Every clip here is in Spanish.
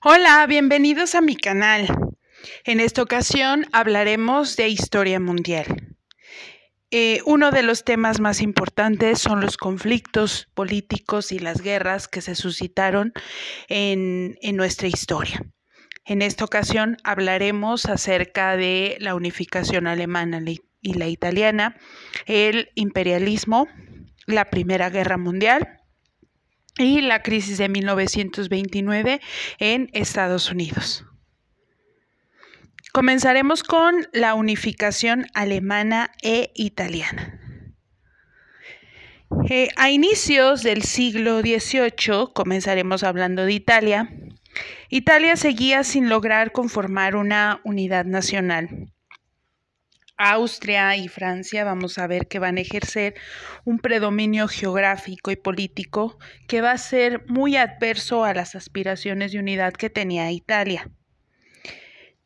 Hola, bienvenidos a mi canal. En esta ocasión hablaremos de historia mundial. Uno de los temas más importantes son los conflictos políticos y las guerras que se suscitaron en nuestra historia. En esta ocasión hablaremos acerca de la unificación alemana y la italiana, el imperialismo, la Primera Guerra Mundial y la crisis de 1929 en Estados Unidos. Comenzaremos con la unificación alemana e italiana. A inicios del siglo XVIII, comenzaremos hablando de Italia. Italia seguía sin lograr conformar una unidad nacional. Austria y Francia vamos a ver que van a ejercer un predominio geográfico y político que va a ser muy adverso a las aspiraciones de unidad que tenía Italia.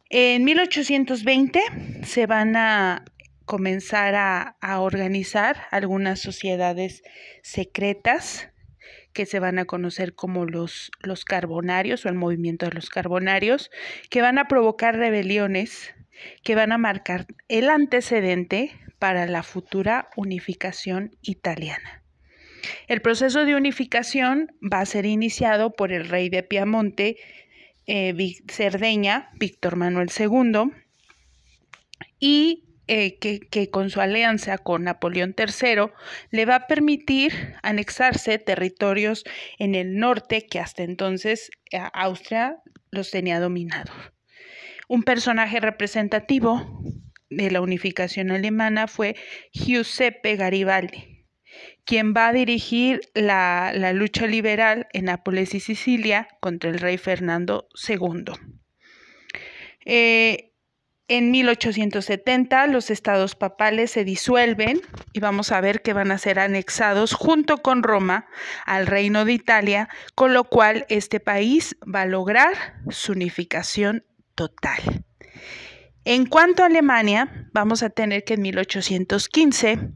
En 1820 se van a comenzar a organizar algunas sociedades secretas que se van a conocer como los carbonarios o el movimiento de los carbonarios, que van a provocar rebeliones que van a marcar el antecedente para la futura unificación italiana. El proceso de unificación va a ser iniciado por el rey de Piamonte, Cerdeña, Víctor Manuel II, y que con su alianza con Napoleón III le va a permitir anexarse territorios en el norte que hasta entonces Austria los tenía dominados. Un personaje representativo de la unificación alemana fue Giuseppe Garibaldi, quien va a dirigir la lucha liberal en Nápoles y Sicilia contra el rey Fernando II. En 1870 los estados papales se disuelven y vamos a ver que van a ser anexados junto con Roma al Reino de Italia, con lo cual este país va a lograr su unificación total. En cuanto a Alemania, vamos a tener que en 1815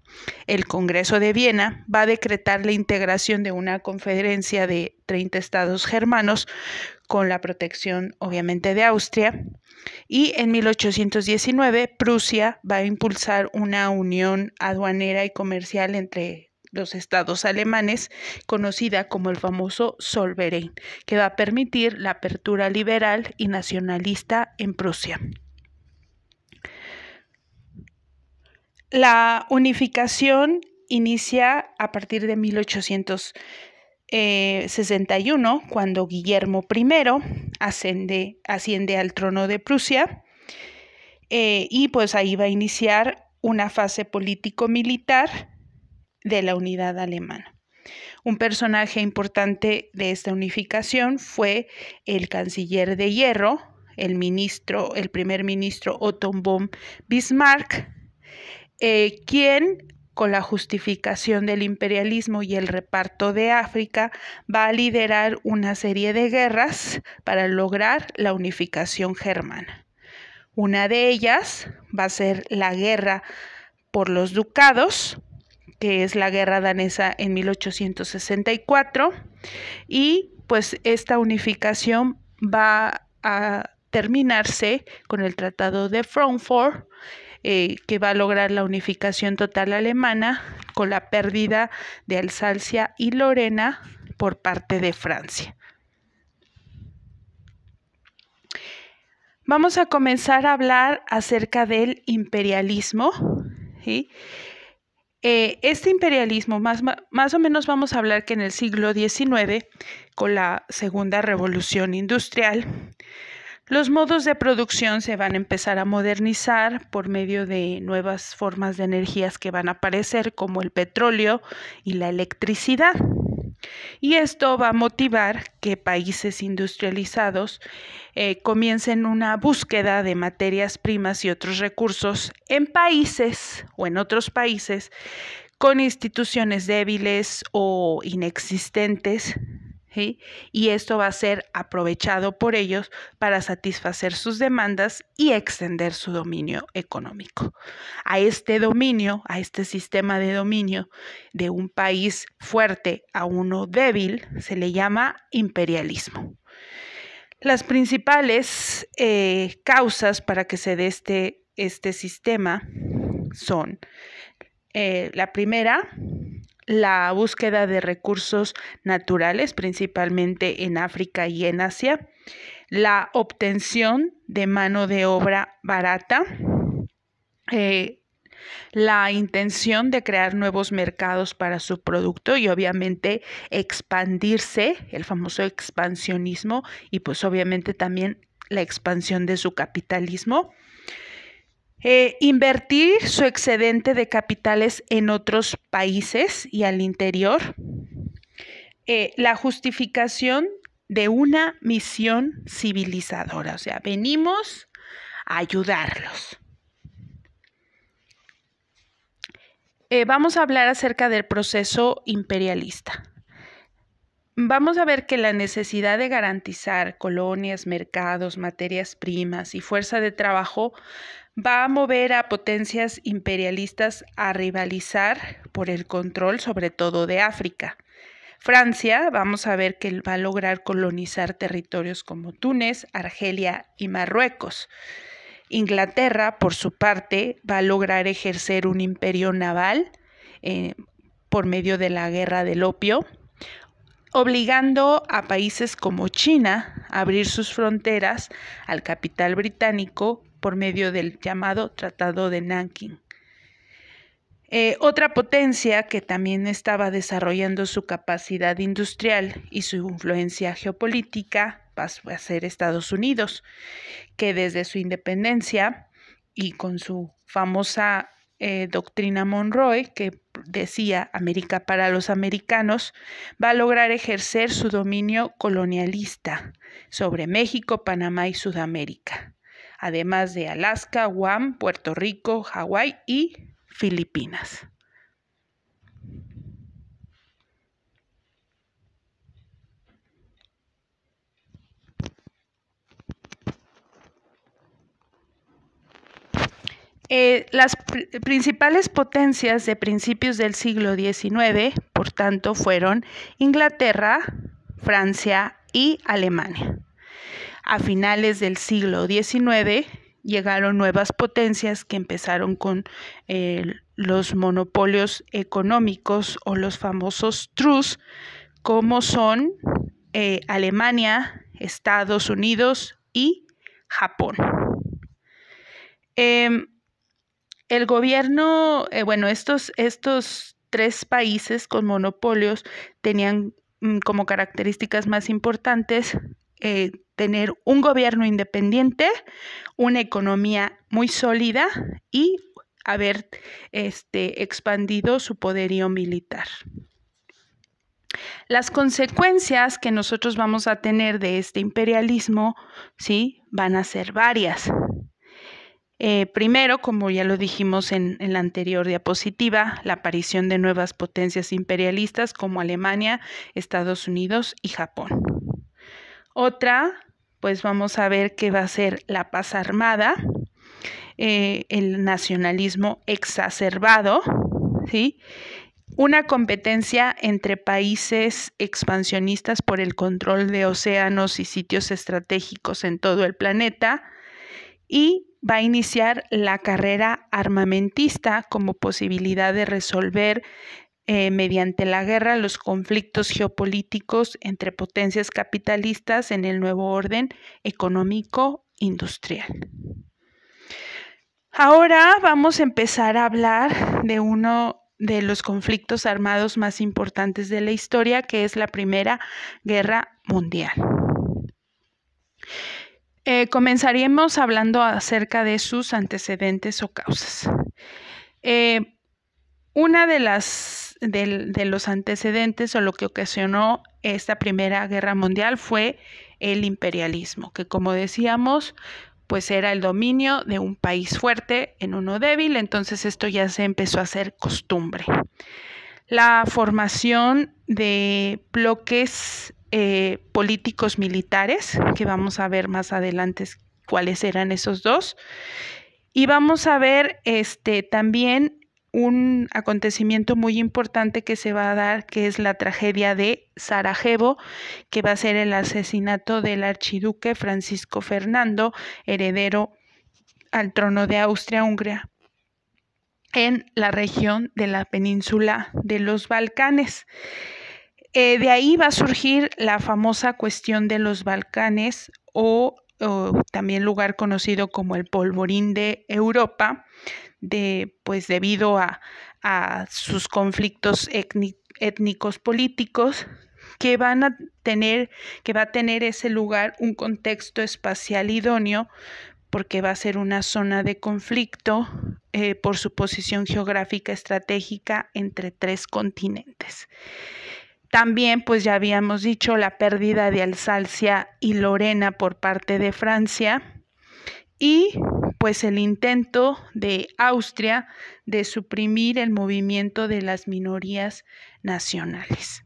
el Congreso de Viena va a decretar la integración de una conferencia de 30 estados germanos con la protección obviamente de Austria, y en 1819 Prusia va a impulsar una unión aduanera y comercial entre los estados alemanes, conocida como el famoso Zollverein, que va a permitir la apertura liberal y nacionalista en Prusia. La unificación inicia a partir de 1861, cuando Guillermo I asciende al trono de Prusia, y pues ahí va a iniciar una fase político-militar de la unidad alemana. Un personaje importante de esta unificación fue el canciller de hierro, el primer ministro Otto von Bismarck, quien, con la justificación del imperialismo y el reparto de África, va a liderar una serie de guerras para lograr la unificación germana. Una de ellas va a ser la guerra por los ducados, que es la guerra danesa en 1864, y pues esta unificación va a terminarse con el Tratado de Frankfurt, que va a lograr la unificación total alemana con la pérdida de Alsacia y Lorena por parte de Francia. Vamos a comenzar a hablar acerca del imperialismo, ¿sí? Este imperialismo, más o menos vamos a hablar que en el siglo XIX, con la Segunda Revolución Industrial, los modos de producción se van a empezar a modernizar por medio de nuevas formas de energías que van a aparecer, como el petróleo y la electricidad. Y esto va a motivar que países industrializados comiencen una búsqueda de materias primas y otros recursos en países o en otros países con instituciones débiles o inexistentes, ¿sí? Y esto va a ser aprovechado por ellos para satisfacer sus demandas y extender su dominio económico. A este sistema de dominio de un país fuerte a uno débil, se le llama imperialismo. Las principales causas para que se dé este sistema son, la primera, la búsqueda de recursos naturales, principalmente en África y en Asia, la obtención de mano de obra barata, la intención de crear nuevos mercados para su producto y obviamente expandirse, el famoso expansionismo, y pues obviamente también la expansión de su capitalismo. Invertir su excedente de capitales en otros países y al interior. La justificación de una misión civilizadora, o sea, venimos a ayudarlos. Vamos a hablar acerca del proceso imperialista. Vamos a ver que la necesidad de garantizar colonias, mercados, materias primas y fuerza de trabajo va a mover a potencias imperialistas a rivalizar por el control, sobre todo de África. Francia, vamos a ver que va a lograr colonizar territorios como Túnez, Argelia y Marruecos. Inglaterra, por su parte, va a lograr ejercer un imperio naval por medio de la Guerra del Opio, obligando a países como China a abrir sus fronteras al capital británico por medio del llamado Tratado de Nankín. Otra potencia que también estaba desarrollando su capacidad industrial y su influencia geopolítica va a ser Estados Unidos, que desde su independencia y con su famosa doctrina Monroe, que decía América para los americanos, va a lograr ejercer su dominio colonialista sobre México, Panamá y Sudamérica, además de Alaska, Guam, Puerto Rico, Hawái y Filipinas. Las principales potencias de principios del siglo XIX, por tanto, fueron Inglaterra, Francia y Alemania. A finales del siglo XIX llegaron nuevas potencias que empezaron con los monopolios económicos o los famosos trust, como son Alemania, Estados Unidos y Japón. El gobierno, estos tres países con monopolios tenían como características más importantes tener un gobierno independiente, una economía muy sólida y haber expandido su poderío militar. Las consecuencias que nosotros vamos a tener de este imperialismo, ¿sí?, van a ser varias. Primero, como ya lo dijimos en la anterior diapositiva, la aparición de nuevas potencias imperialistas como Alemania, Estados Unidos y Japón. Otra, pues vamos a ver que va a ser la paz armada, el nacionalismo exacerbado, ¿sí?, una competencia entre países expansionistas por el control de océanos y sitios estratégicos en todo el planeta, y va a iniciar la carrera armamentista como posibilidad de resolver mediante la guerra los conflictos geopolíticos entre potencias capitalistas en el nuevo orden económico industrial. Ahora vamos a empezar a hablar de uno de los conflictos armados más importantes de la historia, que es la Primera Guerra Mundial. Comenzaríamos hablando acerca de sus antecedentes o causas. Una de los antecedentes o lo que ocasionó esta Primera Guerra Mundial fue el imperialismo, que como decíamos, pues era el dominio de un país fuerte en uno débil, entonces esto ya se empezó a hacer costumbre. La formación de bloques políticos militares, que vamos a ver más adelante cuáles eran esos dos, y vamos a ver también un acontecimiento muy importante que se va a dar, que es la tragedia de Sarajevo, que va a ser el asesinato del archiduque Francisco Fernando, heredero al trono de Austria-Hungría, en la región de la península de los Balcanes. De ahí va a surgir la famosa cuestión de los Balcanes o también lugar conocido como el polvorín de Europa, pues debido a sus conflictos étnicos políticos que va a tener ese lugar un contexto espacial idóneo, porque va a ser una zona de conflicto por su posición geográfica estratégica entre 3 continentes. También, pues ya habíamos dicho, la pérdida de Alsacia y Lorena por parte de Francia y pues el intento de Austria de suprimir el movimiento de las minorías nacionales.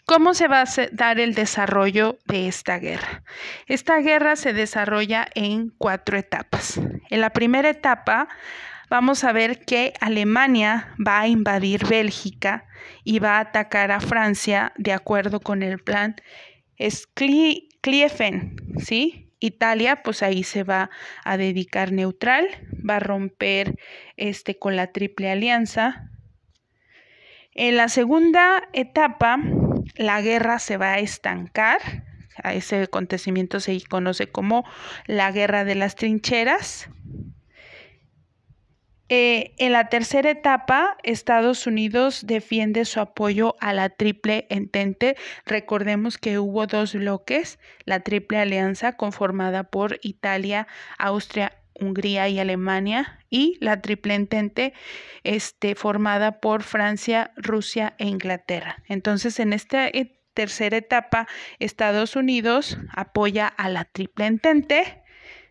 ¿Cómo se va a dar el desarrollo de esta guerra? Esta guerra se desarrolla en 4 etapas. En la primera etapa vamos a ver que Alemania va a invadir Bélgica y va a atacar a Francia de acuerdo con el plan Schlieffen, ¿sí? Italia, pues ahí se va a dedicar neutral, va a romper con la Triple Alianza. En la segunda etapa, la guerra se va a estancar. A ese acontecimiento se conoce como la Guerra de las Trincheras. En la tercera etapa, Estados Unidos defiende su apoyo a la Triple Entente. Recordemos que hubo 2 bloques, la Triple Alianza conformada por Italia, Austria, Hungría y Alemania, y la Triple Entente formada por Francia, Rusia e Inglaterra. Entonces, en esta tercera etapa, Estados Unidos apoya a la Triple Entente,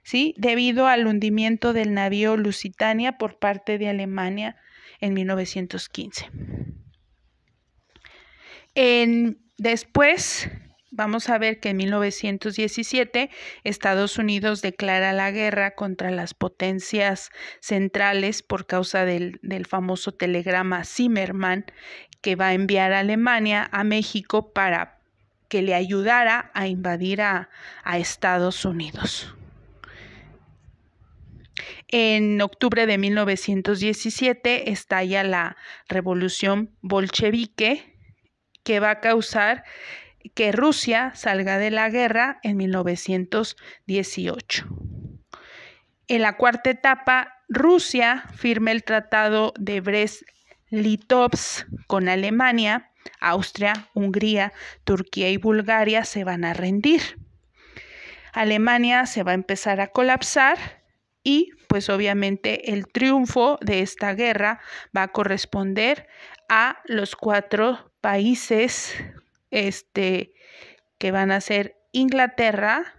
¿sí? Debido al hundimiento del navío Lusitania por parte de Alemania en 1915. Después vamos a ver que en 1917 Estados Unidos declara la guerra contra las potencias centrales por causa del famoso telegrama Zimmermann, que va a enviar a Alemania a México para que le ayudara a invadir a Estados Unidos. En octubre de 1917 estalla la revolución bolchevique, que va a causar que Rusia salga de la guerra en 1918. En la cuarta etapa, Rusia firma el Tratado de Brest-Litovsk con Alemania. Austria, Hungría, Turquía y Bulgaria se van a rendir. Alemania se va a empezar a colapsar y pues obviamente el triunfo de esta guerra va a corresponder a los 4 países que van a ser Inglaterra,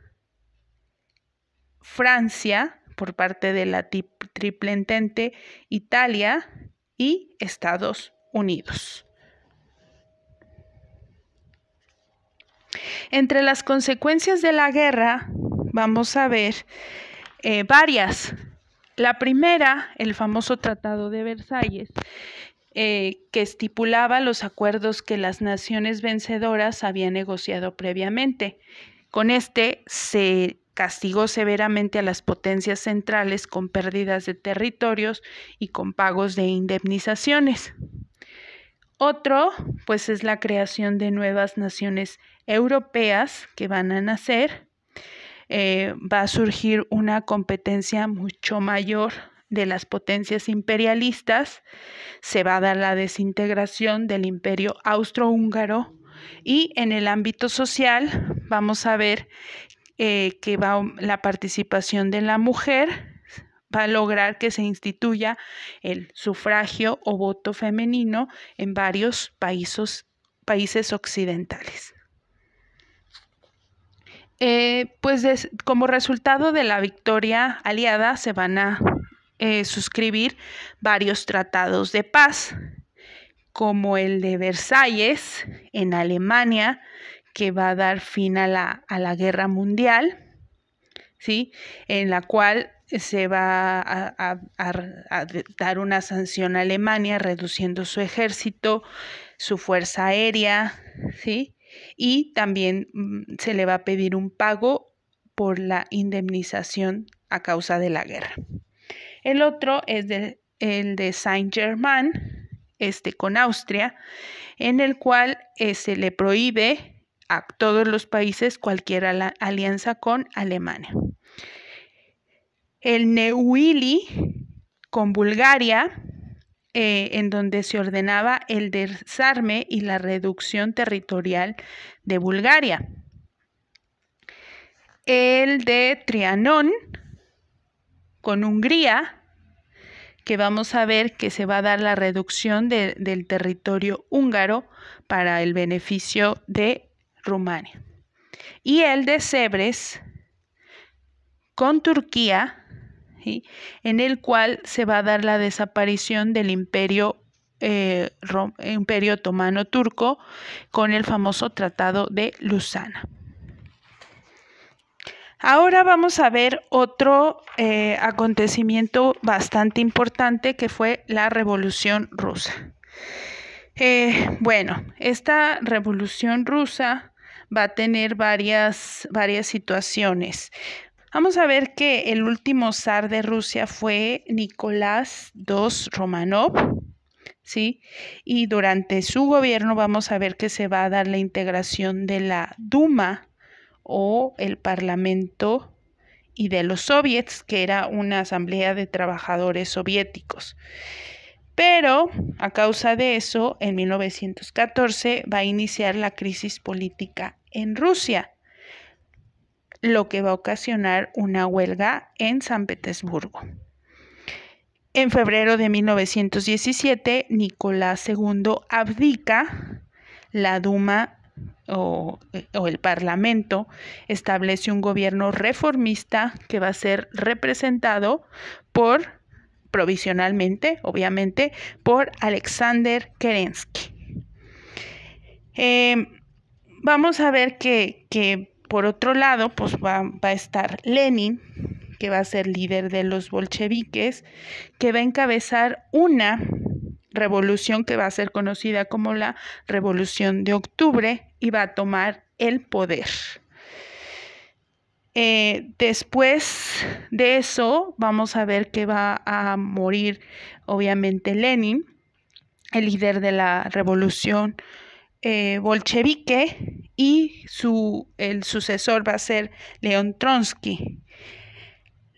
Francia por parte de la Triple Entente, Italia y Estados Unidos. Entre las consecuencias de la guerra vamos a ver varias. La primera, el famoso Tratado de Versalles, que estipulaba los acuerdos que las naciones vencedoras habían negociado previamente. Con se castigó severamente a las potencias centrales con pérdidas de territorios y con pagos de indemnizaciones. Otro, pues, es la creación de nuevas naciones europeas que van a nacer. Va a surgir una competencia mucho mayor de las potencias imperialistas, se va a dar la desintegración del imperio austrohúngaro y en el ámbito social vamos a ver que la participación de la mujer va a lograr que se instituya el sufragio o voto femenino en varios países occidentales. Como resultado de la victoria aliada se van a suscribir varios tratados de paz, como el de Versalles en Alemania, que va a dar fin a la Guerra Mundial, ¿sí? En la cual se va a dar una sanción a Alemania, reduciendo su ejército, su fuerza aérea, ¿sí? Y también se le va a pedir un pago por la indemnización a causa de la guerra. El otro es el de Saint-Germain, con Austria, en el cual se le prohíbe a todos los países cualquier alianza con Alemania. El Neuilly con Bulgaria, en donde se ordenaba el desarme y la reducción territorial de Bulgaria. El de Trianón con Hungría, que vamos a ver que se va a dar la reducción del territorio húngaro para el beneficio de Rumania. Y el de Sèvres con Turquía, ¿sí? En el cual se va a dar la desaparición del imperio otomano turco con el famoso Tratado de Lausana. Ahora vamos a ver otro acontecimiento bastante importante, que fue la Revolución Rusa. Esta Revolución Rusa va a tener varias situaciones. Vamos a ver que el último zar de Rusia fue Nicolás II Romanov, ¿sí? Y durante su gobierno vamos a ver que se va a dar la integración de la Duma o el Parlamento y de los soviets, que era una asamblea de trabajadores soviéticos. Pero a causa de eso, en 1914 va a iniciar la crisis política en Rusia, lo que va a ocasionar una huelga en San Petersburgo. En febrero de 1917, Nicolás II abdica, la Duma o el Parlamento establece un gobierno reformista que va a ser representado provisionalmente, obviamente, por Alexander Kerensky. Vamos a ver que por otro lado, pues va a estar Lenin, que va a ser líder de los bolcheviques, que va a encabezar una revolución que va a ser conocida como la Revolución de Octubre y va a tomar el poder. Después de eso, vamos a ver que va a morir, obviamente, Lenin, el líder de la revolución bolchevique, y el sucesor va a ser León Trotsky.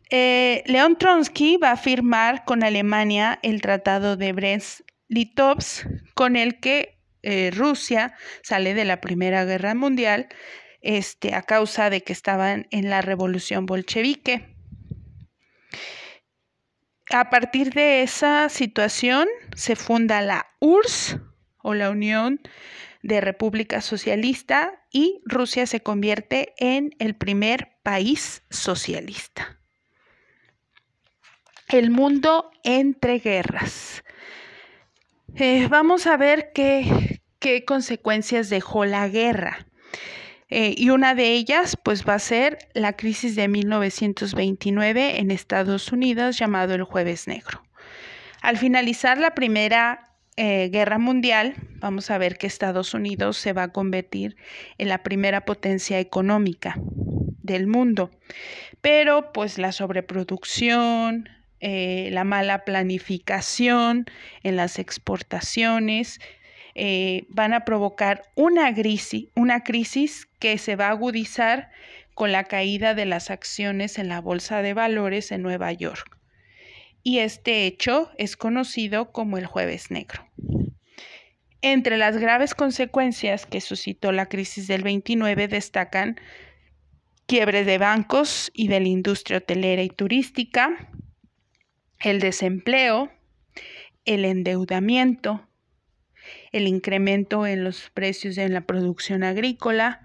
León Trotsky va a firmar con Alemania el Tratado de Brest-Litovsk, con el que Rusia sale de la Primera Guerra Mundial a causa de que estaban en la revolución bolchevique. A partir de esa situación se funda la URSS, o la Unión de República Socialista, y Rusia se convierte en el primer país socialista. El mundo entre guerras. Vamos a ver qué consecuencias dejó la guerra. Y una de ellas pues va a ser la crisis de 1929 en Estados Unidos, llamado el Jueves Negro. Al finalizar la Primera Guerra Mundial, vamos a ver que Estados Unidos se va a convertir en la primera potencia económica del mundo, pero pues la sobreproducción, la mala planificación en las exportaciones van a provocar una crisis que se va a agudizar con la caída de las acciones en la Bolsa de Valores en Nueva York. Y este hecho es conocido como el Jueves Negro. Entre las graves consecuencias que suscitó la crisis del 29 destacan quiebres de bancos y de la industria hotelera y turística, el desempleo, el endeudamiento, el incremento en los precios de la producción agrícola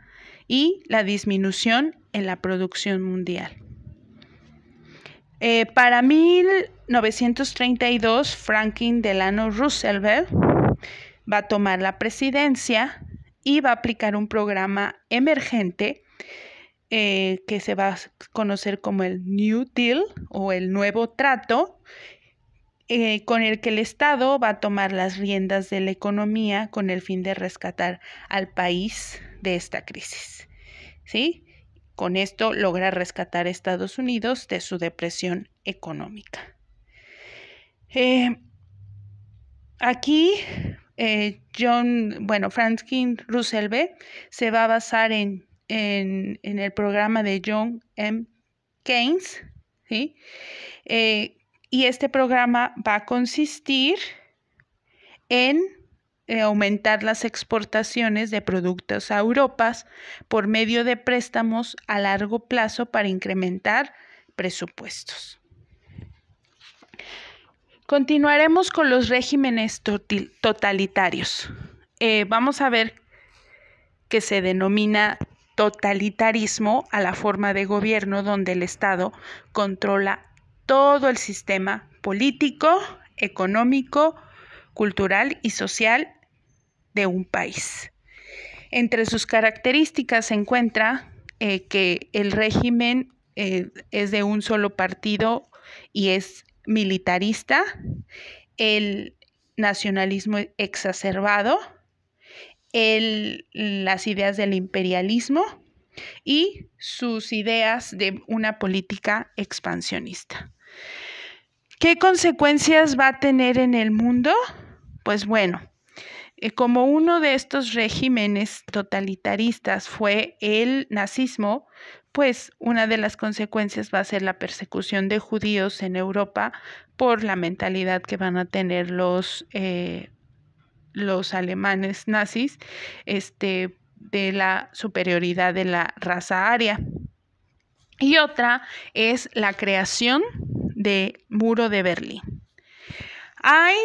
y la disminución en la producción mundial. Para 1932, Franklin Delano Roosevelt va a tomar la presidencia y va a aplicar un programa emergente que se va a conocer como el New Deal o el Nuevo Trato, con el que el Estado va a tomar las riendas de la economía con el fin de rescatar al país de esta crisis, ¿sí? Con esto logra rescatar a Estados Unidos de su depresión económica. Aquí Franklin Roosevelt se va a basar en el programa de John M. Keynes, ¿sí? Y este programa va a consistir en aumentar las exportaciones de productos a Europa por medio de préstamos a largo plazo para incrementar presupuestos. Continuaremos con los regímenes totalitarios. Vamos a ver que se denomina totalitarismo a la forma de gobierno donde el Estado controla todo el sistema político, económico, cultural y social de un país. Entre sus características se encuentra que el régimen es de un solo partido y es militarista, el nacionalismo exacerbado, las ideas del imperialismo y sus ideas de una política expansionista. ¿Qué consecuencias va a tener en el mundo? Pues bueno, como uno de estos regímenes totalitaristas fue el nazismo, pues una de las consecuencias va a ser la persecución de judíos en Europa por la mentalidad que van a tener los alemanes nazis, de la superioridad de la raza aria. Y otra es la creación del Muro de Berlín. Hay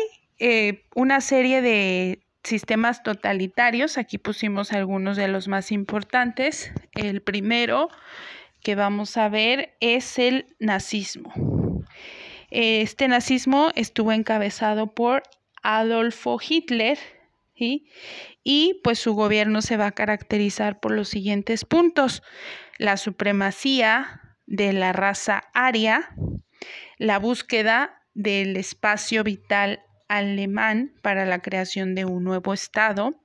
una serie de sistemas totalitarios, aquí pusimos algunos de los más importantes. El primero que vamos a ver es el nazismo. Este nazismo estuvo encabezado por Adolfo Hitler, ¿sí? Y pues su gobierno se va a caracterizar por los siguientes puntos: la supremacía de la raza aria, la búsqueda del espacio vital alemán para la creación de un nuevo Estado.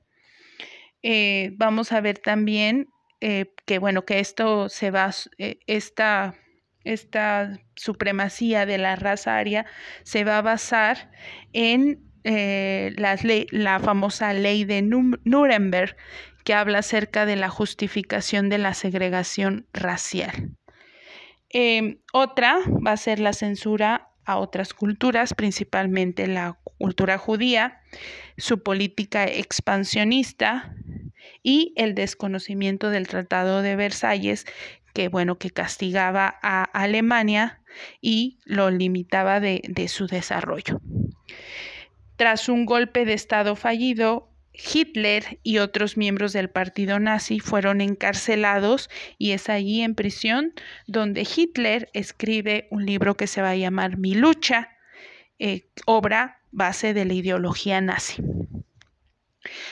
Vamos a ver también que esto se va, esta supremacía de la raza aria se va a basar en la famosa ley de Nuremberg, que habla acerca de la justificación de la segregación racial. Otra va a ser la censura a otras culturas, principalmente la cultura judía, su política expansionista y el desconocimiento del Tratado de Versalles, que castigaba a Alemania y lo limitaba de su desarrollo. Tras un golpe de Estado fallido, Hitler y otros miembros del partido nazi fueron encarcelados, y es allí en prisión donde Hitler escribe un libro que se va a llamar Mi lucha, obra base de la ideología nazi.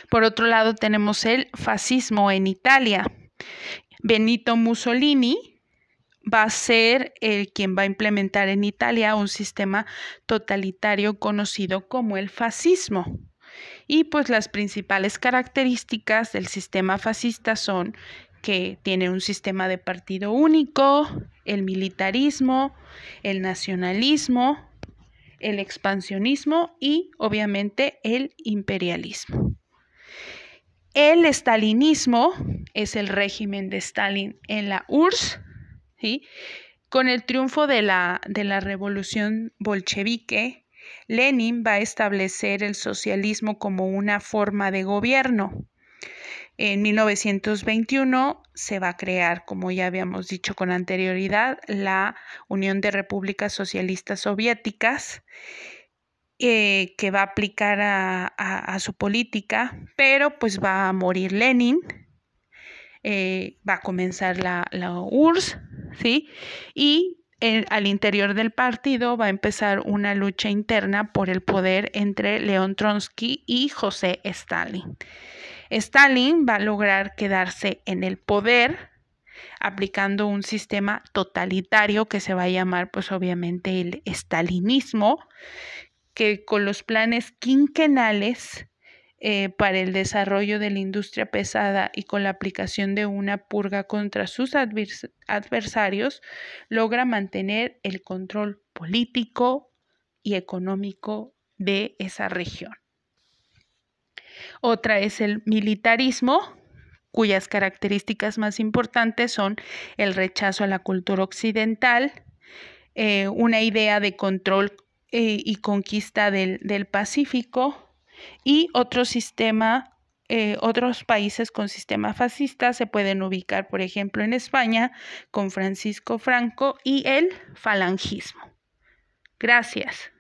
Por otro lado, tenemos el fascismo en Italia. Benito Mussolini va a ser quien va a implementar en Italia un sistema totalitario conocido como el fascismo. Y pues las principales características del sistema fascista son que tiene un sistema de partido único, el militarismo, el nacionalismo, el expansionismo y obviamente el imperialismo. El estalinismo es el régimen de Stalin en la URSS, ¿sí? Con el triunfo de la revolución bolchevique, Lenin va a establecer el socialismo como una forma de gobierno. En 1921 se va a crear, como ya habíamos dicho con anterioridad, la Unión de Repúblicas Socialistas Soviéticas, que va a aplicar a su política, pero pues va a morir Lenin, va a comenzar la URSS, ¿sí? Y al interior del partido va a empezar una lucha interna por el poder entre León Trotsky y José Stalin. Stalin va a lograr quedarse en el poder, aplicando un sistema totalitario que se va a llamar pues obviamente el estalinismo, que con los planes quinquenales para el desarrollo de la industria pesada y con la aplicación de una purga contra sus adversarios, logra mantener el control político y económico de esa región. Otra es el militarismo, cuyas características más importantes son el rechazo a la cultura occidental, una idea de control y conquista del Pacífico, y otros países con sistema fascista se pueden ubicar, por ejemplo, en España con Francisco Franco y el falangismo. Gracias.